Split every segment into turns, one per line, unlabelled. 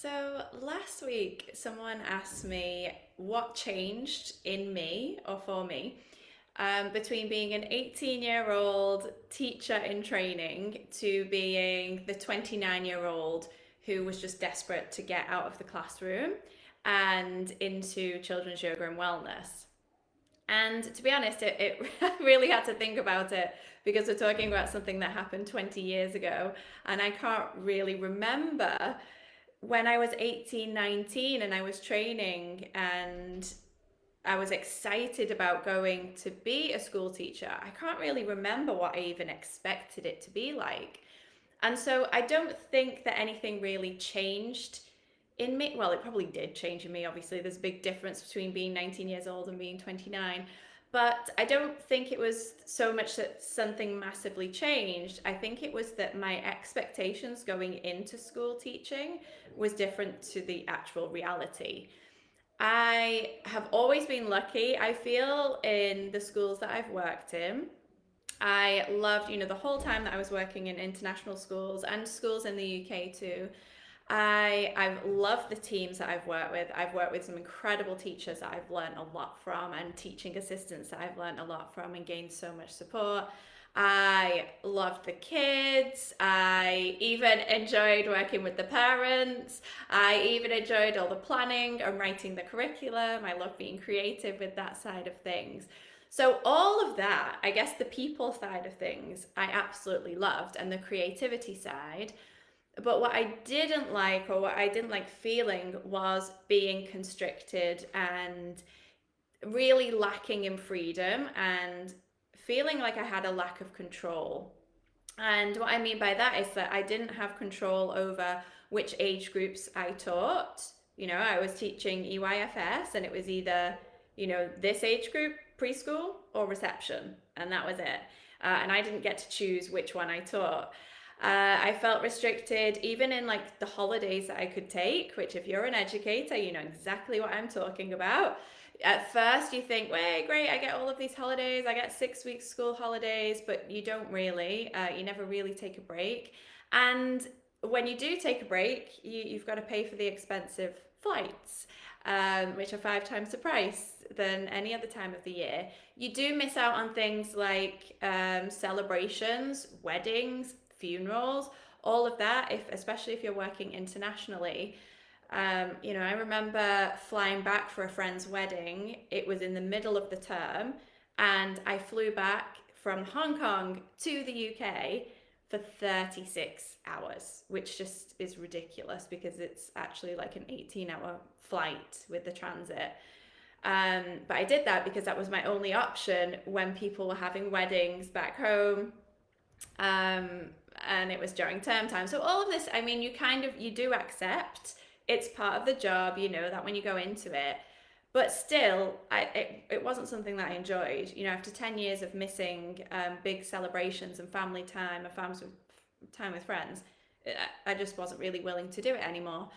So last week, someone asked me what changed in me or for me between being an 18-year-old teacher in training to being the 29-year-old who was just desperate to get out of the classroom and into children's yoga and wellness. And to be honest, it I really had to think about it because we're talking about something that happened 20 years ago, and I can't really remember when I was 18, 19, and I was training and I was excited about going to be a school teacher. I can't really remember what I even expected it to be like. And so I don't think that anything really changed in me. Well, it probably did change in me. Obviously, there's a big difference between being 19 years old and being 29. But I don't think it was so much that something massively changed. I think it was that my expectations going into school teaching was different to the actual reality. I have always been lucky, I feel, in the schools that I've worked in. I loved, the whole time that I was working in international schools and schools in the UK too. I've loved the teams that I've worked with. I've worked with some incredible teachers that I've learned a lot from, and teaching assistants that I've learned a lot from and gained so much support. I loved the kids. I even enjoyed working with the parents. I even enjoyed all the planning and writing the curriculum. I love being creative with that side of things. So all of that, I guess the people side of things, I absolutely loved, and the creativity side. But what I didn't like, or what I didn't like feeling, was being constricted and really lacking in freedom and feeling like I had a lack of control. And what I mean by that is that I didn't have control over which age groups I taught. I was teaching EYFS, and it was either, this age group, preschool, or reception, and that was it. And I didn't get to choose which one I taught. I felt restricted even in like the holidays that I could take, which if you're an educator, you know exactly what I'm talking about. At first you think, wait, great, I get all of these holidays, I get 6 weeks school holidays, but you don't really, you never really take a break. And when you do take a break, you've got to pay for the expensive flights, which are 5 times the price than any other time of the year. You do miss out on things like celebrations, weddings, funerals, all of that, especially if you're working internationally. I remember flying back for a friend's wedding. It was in the middle of the term, and I flew back from Hong Kong to the UK for 36 hours, which just is ridiculous because it's actually like an 18-hour flight with the transit. But I did that because that was my only option when people were having weddings back home. And it was during term time. So all of this, I mean, you do accept it's part of the job, that when you go into it. But still, it wasn't something that I enjoyed. After 10 years of missing big celebrations and family time, time with friends, I just wasn't really willing to do it anymore.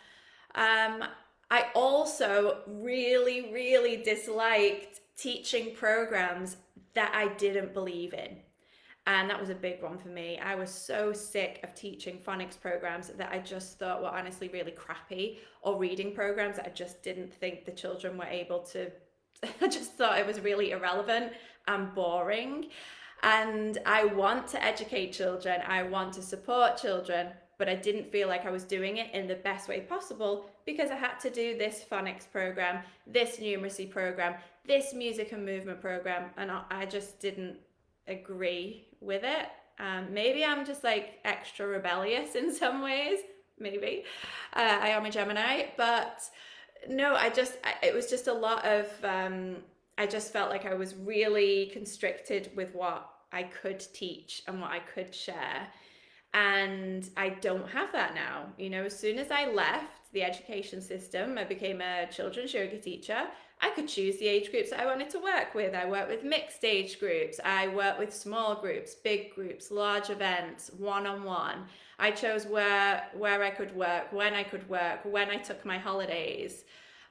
I also really, really disliked teaching programs that I didn't believe in. And that was a big one for me. I was so sick of teaching phonics programs that I just thought were honestly really crappy, or reading programs that I just didn't think the children were able to. I just thought it was really irrelevant and boring. And I want to educate children, I want to support children, but I didn't feel like I was doing it in the best way possible because I had to do this phonics program, this numeracy program, this music and movement program, and I just didn't agree with it. Maybe I'm just like extra rebellious in some ways. Maybe I am a Gemini, but no, it was just a lot of. I just felt like I was really constricted with what I could teach and what I could share. And I don't have that now. As soon as I left the education system, I became a children's yoga teacher. I could choose the age groups that I wanted to work with. I work with mixed age groups. I work with small groups, big groups, large events, one-on-one. I chose where I could work, when I could work, when I took my holidays.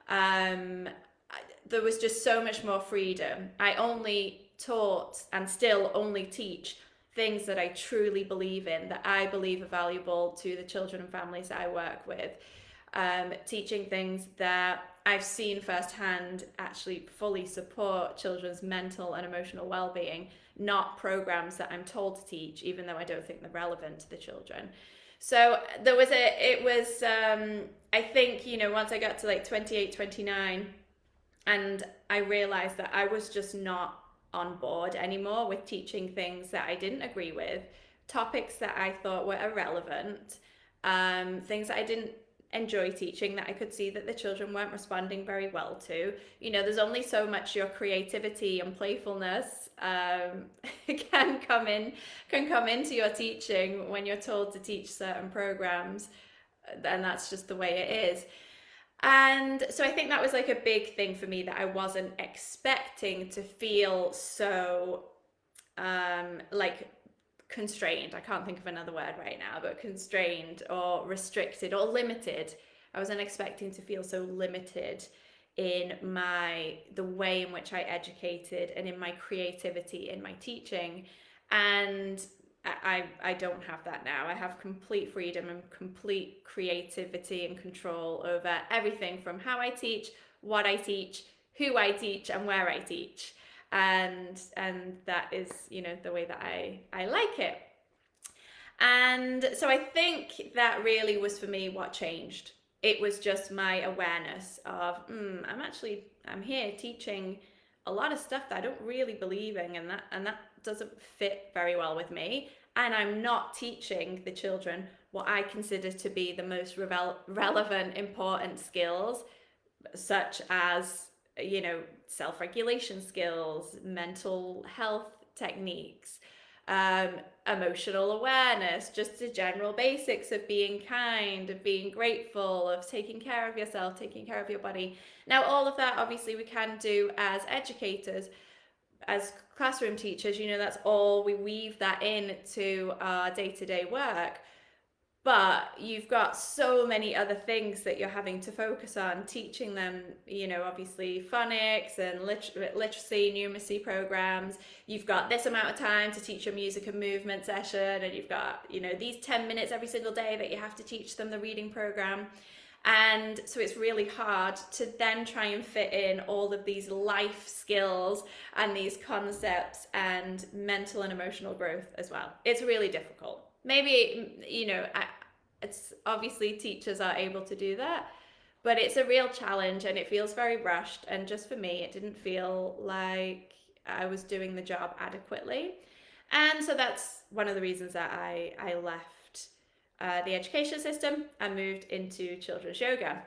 There was just so much more freedom. I only taught and still only teach things that I truly believe in, that I believe are valuable to the children and families that I work with. teaching things that I've seen firsthand actually fully support children's mental and emotional well-being, not programs that I'm told to teach, even though I don't think they're relevant to the children. So I think, once I got to like 28, 29, and I realized that I was just not on board anymore with teaching things that I didn't agree with, topics that I thought were irrelevant, things that I didn't enjoy teaching, that I could see that the children weren't responding very well to. There's only so much your creativity and playfulness can come into your teaching when you're told to teach certain programs, and that's just the way it is. And so I think that was like a big thing for me, that I wasn't expecting to feel so like constrained. I can't think of another word right now, but constrained or restricted or limited. I wasn't expecting to feel so limited in the way in which I educated and in my creativity in my teaching. And I don't have that now. I have complete freedom and complete creativity and control over everything, from how I teach, what I teach, who I teach, and where I teach. And that is, the way that I like it. And so I think that really was, for me, what changed. It was just my awareness of, I'm here teaching a lot of stuff that I don't really believe in, and that doesn't fit very well with me. And I'm not teaching the children what I consider to be the most relevant, important skills, such as, self-regulation skills, mental health techniques, emotional awareness, just the general basics of being kind, of being grateful, of taking care of yourself, taking care of your body. Now, all of that, obviously, we can do as educators, as classroom teachers. That's all, we weave that into our day-to-day work. But you've got so many other things that you're having to focus on, teaching them, obviously phonics and literacy, numeracy programs. You've got this amount of time to teach your music and movement session, and you've got, these 10 minutes every single day that you have to teach them the reading program. And so it's really hard to then try and fit in all of these life skills and these concepts and mental and emotional growth as well. It's really difficult. Maybe, it's obviously teachers are able to do that, but it's a real challenge, and it feels very rushed. And just for me, it didn't feel like I was doing the job adequately. And so that's one of the reasons that I left the education system and moved into children's yoga.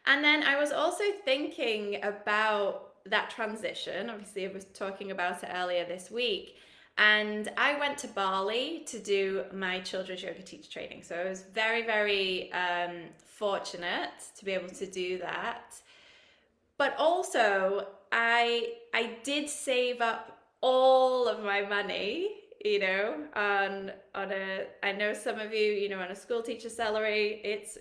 And then I was also thinking about that transition. Obviously, I was talking about it earlier this week. And I went to Bali to do my children's yoga teacher training. So I was very, very fortunate to be able to do that. But also, I did save up all of my money, on I know some of you, on a school teacher salary. It's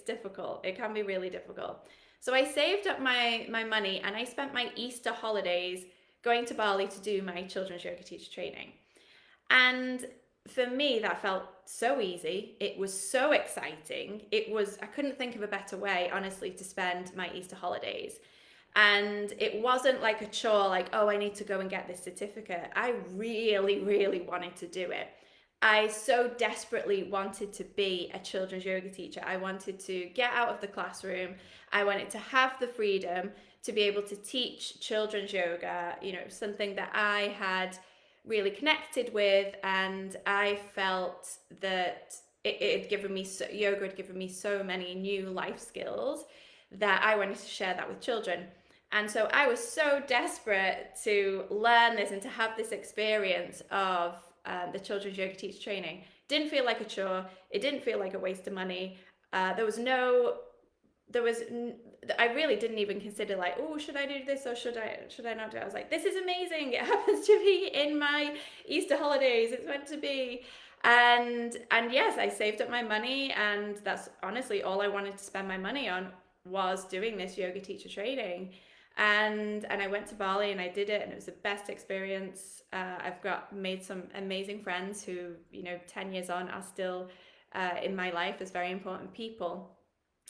difficult. It can be really difficult. So I saved up my money, and I spent my Easter holidays going to Bali to do my children's yoga teacher training. And for me, that felt so easy. It was so exciting. I couldn't think of a better way, honestly, to spend my Easter holidays. And it wasn't like a chore, like, oh, I need to go and get this certificate. I really, really wanted to do it. I so desperately wanted to be a children's yoga teacher. I wanted to get out of the classroom. I wanted to have the freedom to be able to teach children's yoga, something that I had really connected with. And I felt that yoga had given me so many new life skills that I wanted to share that with children. And so I was so desperate to learn this and to have this experience of the children's yoga teacher training. Didn't feel like a chore. It didn't feel like a waste of money. I really didn't even consider, like, oh, should I do this or should I not do it? I was like, this is amazing. It happens to be in my Easter holidays. It's meant to be. And yes, I saved up my money, and that's honestly all I wanted to spend my money on, was doing this yoga teacher training. And I went to Bali and I did it, and it was the best experience. I've made some amazing friends who, 10 years on, are still in my life as very important people.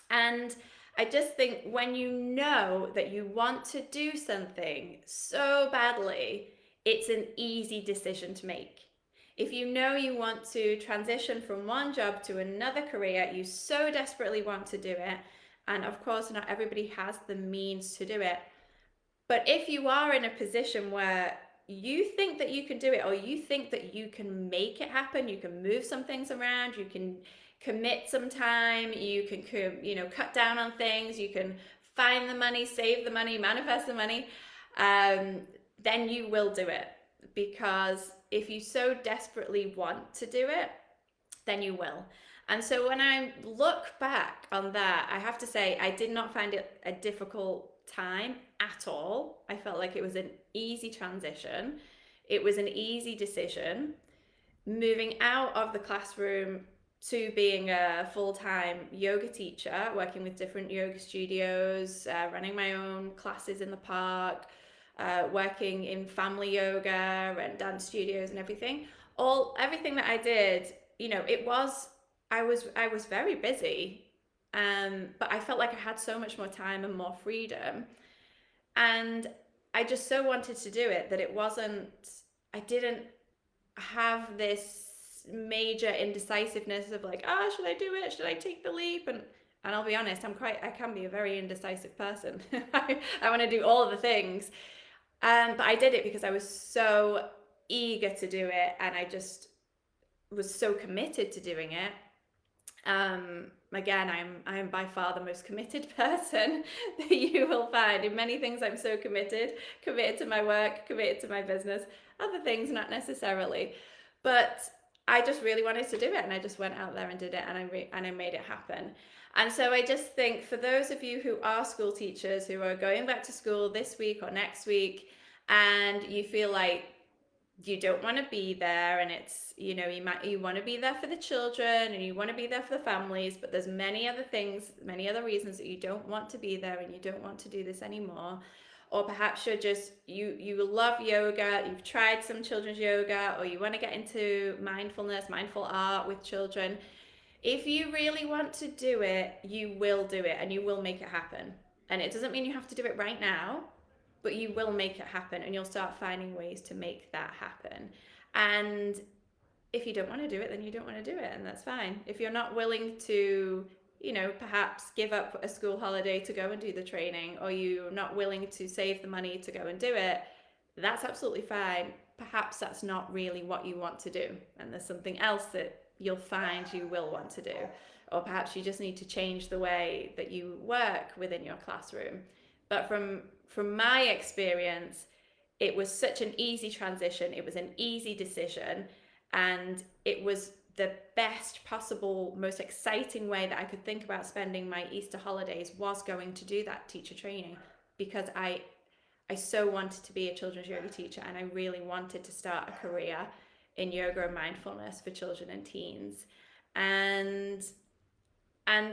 And I just think when you know that you want to do something so badly, it's an easy decision to make. If you know you want to transition from one job to another career, you so desperately want to do it. And of course, not everybody has the means to do it. But if you are in a position where you think that you can do it, or you think that you can make it happen, you can move some things around, you can commit some time, you can cut down on things, you can find the money, save the money, manifest the money, then you will do it. Because if you so desperately want to do it, then you will. And so when I look back on that, I have to say I did not find it a difficult time at all. I felt like it was an easy transition. It was an easy decision. Moving out of the classroom to being a full-time yoga teacher, working with different yoga studios, running my own classes in the park, working in family yoga and dance studios and everything. Everything that I did, I was very busy, but I felt like I had so much more time and more freedom, and I just so wanted to do it that I didn't have this major indecisiveness of like, should I do it? Should I take the leap? And I'll be honest, I can be a very indecisive person. I want to do all of the things. But I did it because I was so eager to do it, and I just was so committed to doing it. Again, I'm by far the most committed person that you will find. In many things, I'm so committed to my work, committed to my business. Other things, not necessarily. But I just really wanted to do it, and I just went out there and did it, and I made it happen. And so I just think for those of you who are school teachers, who are going back to school this week or next week, and you feel like you don't want to be there, and it's, you want to be there for the children and you want to be there for the families, but there's many other things, many other reasons that you don't want to be there and you don't want to do this anymore. Or perhaps you love yoga, you've tried some children's yoga, or you want to get into mindful art with children. If you really want to do it, you will do it and you will make it happen. And it doesn't mean you have to do it right now, but you will make it happen, and you'll start finding ways to make that happen. And if you don't want to do it, then you don't want to do it, and that's fine. If you're not willing to, perhaps give up a school holiday to go and do the training, or you're not willing to save the money to go and do it, that's absolutely fine. Perhaps that's not really what you want to do, and there's something else that you'll find you will want to do. Or perhaps you just need to change the way that you work within your classroom. But from my experience, it was such an easy transition. It was an easy decision, and it was the best possible, most exciting way that I could think about spending my Easter holidays was going to do that teacher training, because I so wanted to be a children's yoga teacher, and I really wanted to start a career in yoga and mindfulness for children and teens. And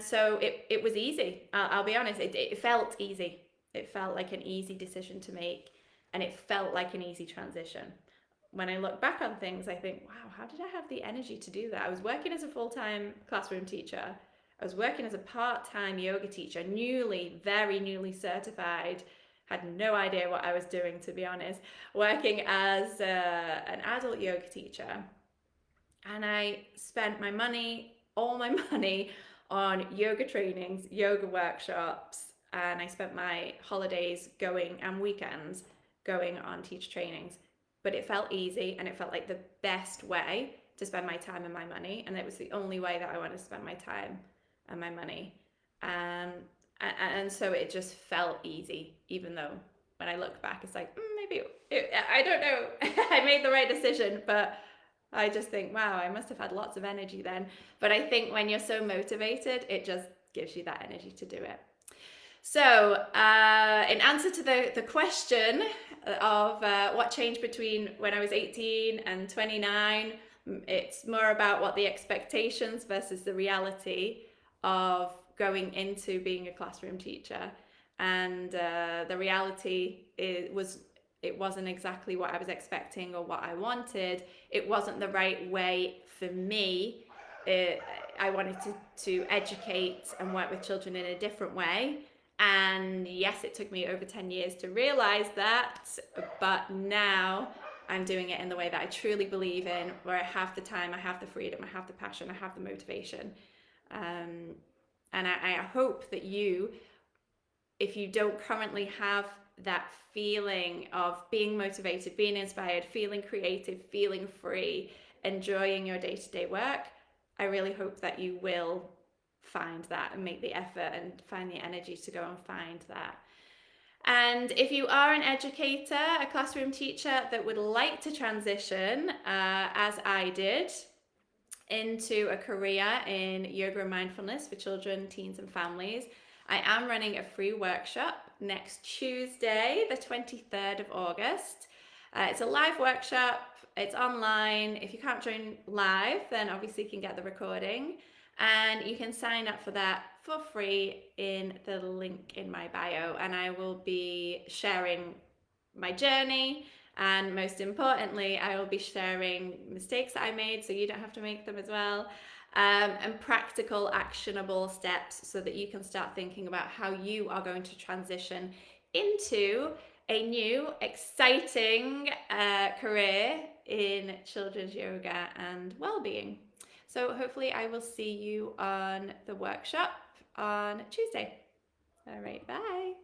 so it was easy. I'll be honest, it felt easy. It felt like an easy decision to make, and it felt like an easy transition. When I look back on things, I think, wow, how did I have the energy to do that? I was working as a full-time classroom teacher. I was working as a part-time yoga teacher, very newly certified, had no idea what I was doing, to be honest, working as an adult yoga teacher. And I spent all my money on yoga trainings, yoga workshops, and I spent my holidays and weekends going on teacher trainings. But it felt easy, and it felt like the best way to spend my time and my money, and it was the only way that I wanted to spend my time and my money. And so it just felt easy, even though when I look back, it's like, I don't know, I made the right decision, but I just think, wow, I must have had lots of energy then. But I think when you're so motivated, it just gives you that energy to do it. So in answer to the question of what changed between when I was 18 and 29, it's more about what the expectations versus the reality of going into being a classroom teacher. And the reality it wasn't exactly what I was expecting or what I wanted. It wasn't the right way for me. I wanted to educate and work with children in a different way. And yes, it took me over 10 years to realize that, but now I'm doing it in the way that I truly believe in, where I have the time, I have the freedom, I have the passion, I have the motivation. Um, and I hope that you, if you don't currently have that feeling of being motivated, being inspired, feeling creative, feeling free, enjoying your day-to-day work, I really hope that you will find that and make the effort and find the energy to go and find that. And if you are an educator, a classroom teacher that would like to transition, as I did, into a career in yoga and mindfulness for children, teens, and families, I am running a free workshop next Tuesday, the 23rd of August. It's a live workshop, it's online. If you can't join live, then obviously you can get the recording. And you can sign up for that for free in the link in my bio. And I will be sharing my journey. And most importantly, I will be sharing mistakes that I made so you don't have to make them as well. And practical, actionable steps so that you can start thinking about how you are going to transition into a new, exciting career in children's yoga and well-being. So hopefully I will see you on the workshop on Tuesday. All right, bye.